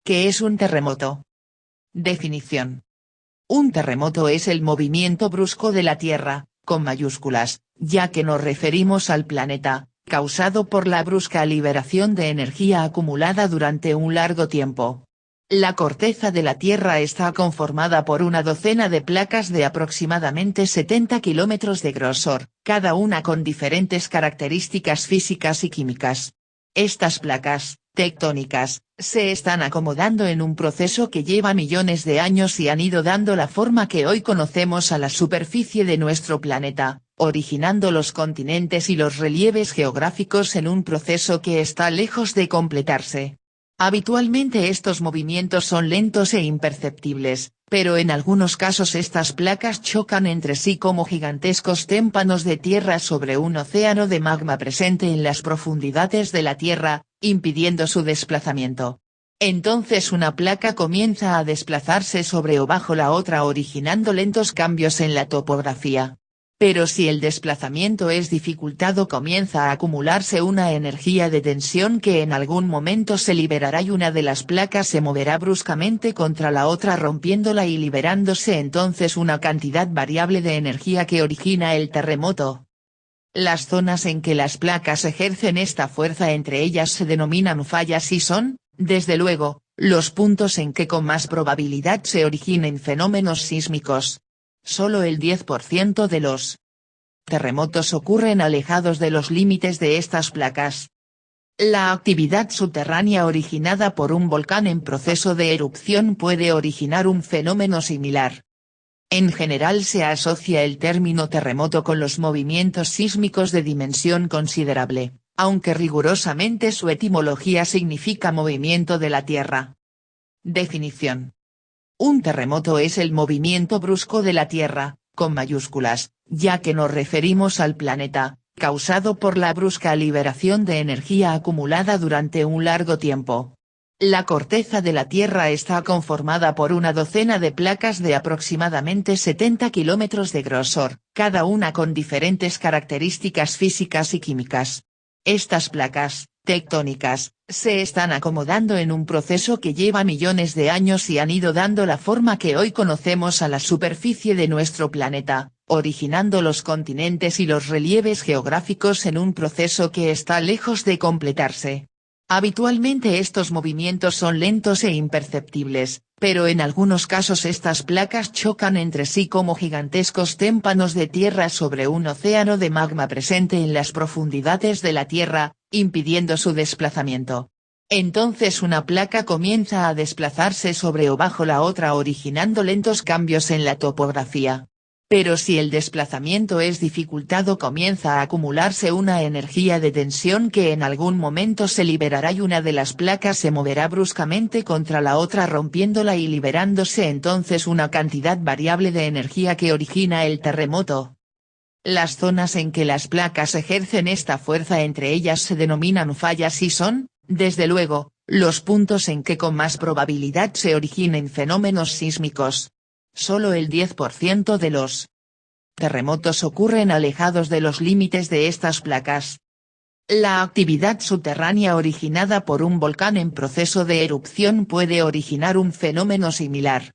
¿Qué es un terremoto? Definición. Un terremoto es el movimiento brusco de la Tierra, con mayúsculas, ya que nos referimos al planeta, causado por la brusca liberación de energía acumulada durante un largo tiempo. La corteza de la Tierra está conformada por una docena de placas de aproximadamente 70 kilómetros de grosor, cada una con diferentes características físicas y químicas. Estas placas, tectónicas, se están acomodando en un proceso que lleva millones de años y han ido dando la forma que hoy conocemos a la superficie de nuestro planeta, originando los continentes y los relieves geográficos en un proceso que está lejos de completarse. Habitualmente estos movimientos son lentos e imperceptibles, pero en algunos casos estas placas chocan entre sí como gigantescos témpanos de tierra sobre un océano de magma presente en las profundidades de la Tierra, impidiendo su desplazamiento. Entonces una placa comienza a desplazarse sobre o bajo la otra originando lentos cambios en la topografía. Pero si el desplazamiento es dificultado comienza a acumularse una energía de tensión que en algún momento se liberará y una de las placas se moverá bruscamente contra la otra rompiéndola y liberándose entonces una cantidad variable de energía que origina el terremoto. Las zonas en que las placas ejercen esta fuerza entre ellas se denominan fallas y son, desde luego, los puntos en que con más probabilidad se originen fenómenos sísmicos. Solo el 10% de los terremotos ocurren alejados de los límites de estas placas. La actividad subterránea originada por un volcán en proceso de erupción puede originar un fenómeno similar. En general se asocia el término terremoto con los movimientos sísmicos de dimensión considerable, aunque rigurosamente su etimología significa movimiento de la Tierra. Definición. Un terremoto es el movimiento brusco de la Tierra, con mayúsculas, ya que nos referimos al planeta, causado por la brusca liberación de energía acumulada durante un largo tiempo. La corteza de la Tierra está conformada por una docena de placas de aproximadamente 70 kilómetros de grosor, cada una con diferentes características físicas y químicas. Estas placas, tectónicas, se están acomodando en un proceso que lleva millones de años y han ido dando la forma que hoy conocemos a la superficie de nuestro planeta, originando los continentes y los relieves geográficos en un proceso que está lejos de completarse. Habitualmente estos movimientos son lentos e imperceptibles, pero en algunos casos estas placas chocan entre sí como gigantescos témpanos de tierra sobre un océano de magma presente en las profundidades de la Tierra, impidiendo su desplazamiento. Entonces una placa comienza a desplazarse sobre o bajo la otra originando lentos cambios en la topografía. Pero si el desplazamiento es dificultado comienza a acumularse una energía de tensión que en algún momento se liberará y una de las placas se moverá bruscamente contra la otra rompiéndola y liberándose entonces una cantidad variable de energía que origina el terremoto. Las zonas en que las placas ejercen esta fuerza entre ellas se denominan fallas y son, desde luego, los puntos en que con más probabilidad se originen fenómenos sísmicos. Solo el 10% de los terremotos ocurren alejados de los límites de estas placas. La actividad subterránea originada por un volcán en proceso de erupción puede originar un fenómeno similar.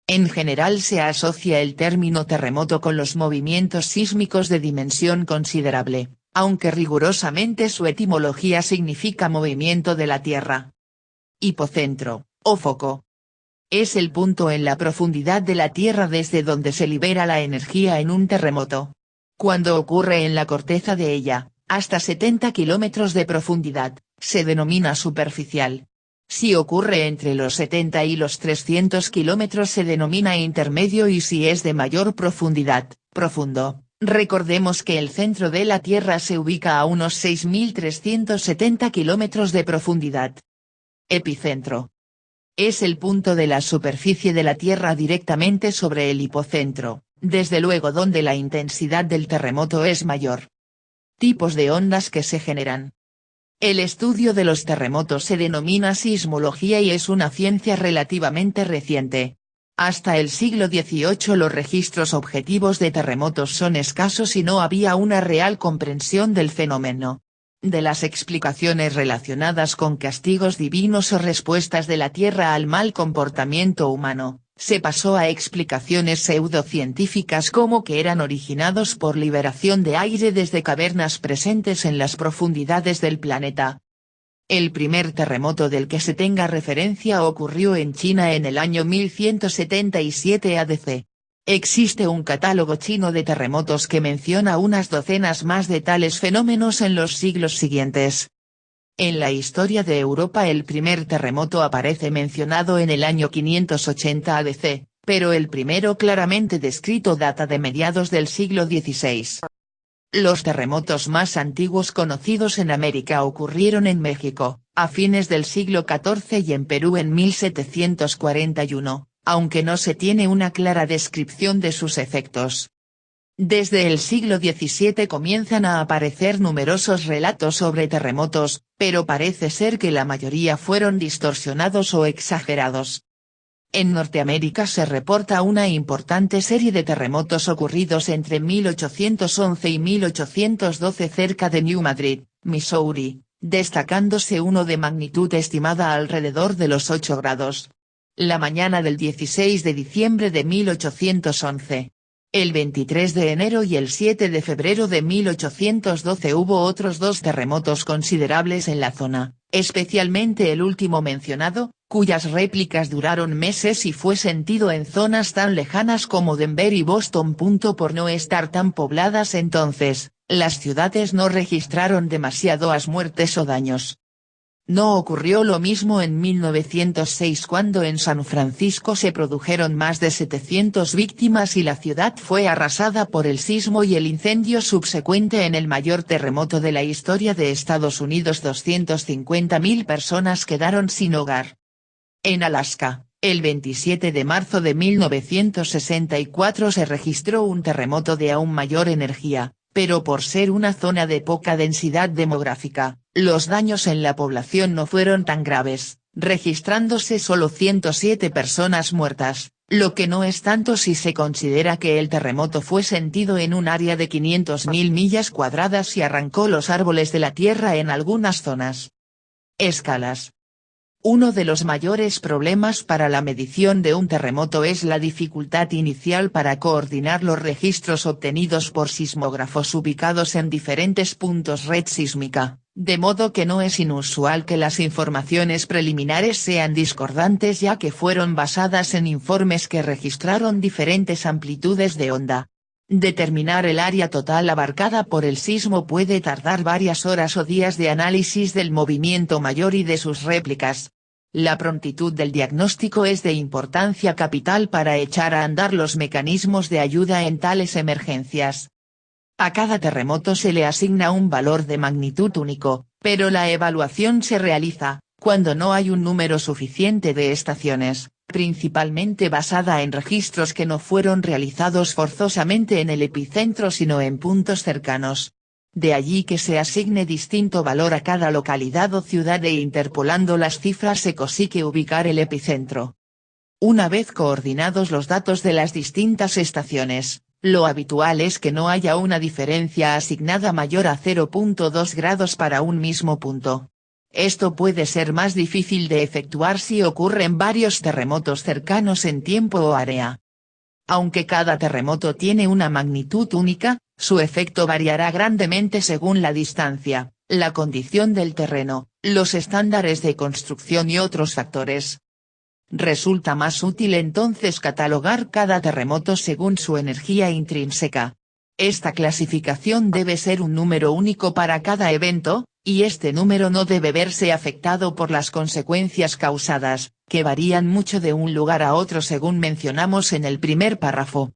En general se asocia el término terremoto con los movimientos sísmicos de dimensión considerable, aunque rigurosamente su etimología significa movimiento de la Tierra. Hipocentro, o foco. Es el punto en la profundidad de la Tierra desde donde se libera la energía en un terremoto. Cuando ocurre en la corteza de ella, hasta 70 kilómetros de profundidad, se denomina superficial. Si ocurre entre los 70 y los 300 kilómetros se denomina intermedio y si es de mayor profundidad, profundo. Recordemos que el centro de la Tierra se ubica a unos 6.370 kilómetros de profundidad. Epicentro. Es el punto de la superficie de la Tierra directamente sobre el hipocentro, desde luego donde la intensidad del terremoto es mayor. Tipos de ondas que se generan. El estudio de los terremotos se denomina sismología y es una ciencia relativamente reciente. Hasta el siglo XVIII los registros objetivos de terremotos son escasos y no había una real comprensión del fenómeno. De las explicaciones relacionadas con castigos divinos o respuestas de la Tierra al mal comportamiento humano, se pasó a explicaciones pseudocientíficas como que eran originados por liberación de aire desde cavernas presentes en las profundidades del planeta. El primer terremoto del que se tenga referencia ocurrió en China en el año 1177 AD. Existe un catálogo chino de terremotos que menciona unas docenas más de tales fenómenos en los siglos siguientes. En la historia de Europa el primer terremoto aparece mencionado en el año 580 AD, pero el primero claramente descrito data de mediados del siglo XVI. Los terremotos más antiguos conocidos en América ocurrieron en México, a fines del siglo XIV y en Perú en 1741, aunque no se tiene una clara descripción de sus efectos. Desde el siglo XVII comienzan a aparecer numerosos relatos sobre terremotos, pero parece ser que la mayoría fueron distorsionados o exagerados. En Norteamérica se reporta una importante serie de terremotos ocurridos entre 1811 y 1812 cerca de New Madrid, Missouri, destacándose uno de magnitud estimada alrededor de los 8 grados. La mañana del 16 de diciembre de 1811. El 23 de enero y el 7 de febrero de 1812 hubo otros 2 terremotos considerables en la zona, especialmente el último mencionado, cuyas réplicas duraron meses y fue sentido en zonas tan lejanas como Denver y Boston. Por no estar tan pobladas entonces, las ciudades no registraron demasiadas muertes o daños. No ocurrió lo mismo en 1906 cuando en San Francisco se produjeron más de 700 víctimas y la ciudad fue arrasada por el sismo y el incendio subsecuente en el mayor terremoto de la historia de Estados Unidos. 250.000 personas quedaron sin hogar. En Alaska, el 27 de marzo de 1964 se registró un terremoto de aún mayor energía, pero por ser una zona de poca densidad demográfica, los daños en la población no fueron tan graves, registrándose solo 107 personas muertas, lo que no es tanto si se considera que el terremoto fue sentido en un área de 500.000 millas cuadradas y arrancó los árboles de la tierra en algunas zonas. Escalas. Uno de los mayores problemas para la medición de un terremoto es la dificultad inicial para coordinar los registros obtenidos por sismógrafos ubicados en diferentes puntos red sísmica, de modo que no es inusual que las informaciones preliminares sean discordantes ya que fueron basadas en informes que registraron diferentes amplitudes de onda. Determinar el área total abarcada por el sismo puede tardar varias horas o días de análisis del movimiento mayor y de sus réplicas. La prontitud del diagnóstico es de importancia capital para echar a andar los mecanismos de ayuda en tales emergencias. A cada terremoto se le asigna un valor de magnitud único, pero la evaluación se realiza, cuando no hay un número suficiente de estaciones, principalmente basada en registros que no fueron realizados forzosamente en el epicentro sino en puntos cercanos. De allí que se asigne distinto valor a cada localidad o ciudad e interpolando las cifras se consigue ubicar el epicentro. Una vez coordinados los datos de las distintas estaciones, lo habitual es que no haya una diferencia asignada mayor a 0.2 grados para un mismo punto. Esto puede ser más difícil de efectuar si ocurren varios terremotos cercanos en tiempo o área. Aunque cada terremoto tiene una magnitud única, su efecto variará grandemente según la distancia, la condición del terreno, los estándares de construcción y otros factores. Resulta más útil entonces catalogar cada terremoto según su energía intrínseca. Esta clasificación debe ser un número único para cada evento, y este número no debe verse afectado por las consecuencias causadas, que varían mucho de un lugar a otro según mencionamos en el primer párrafo.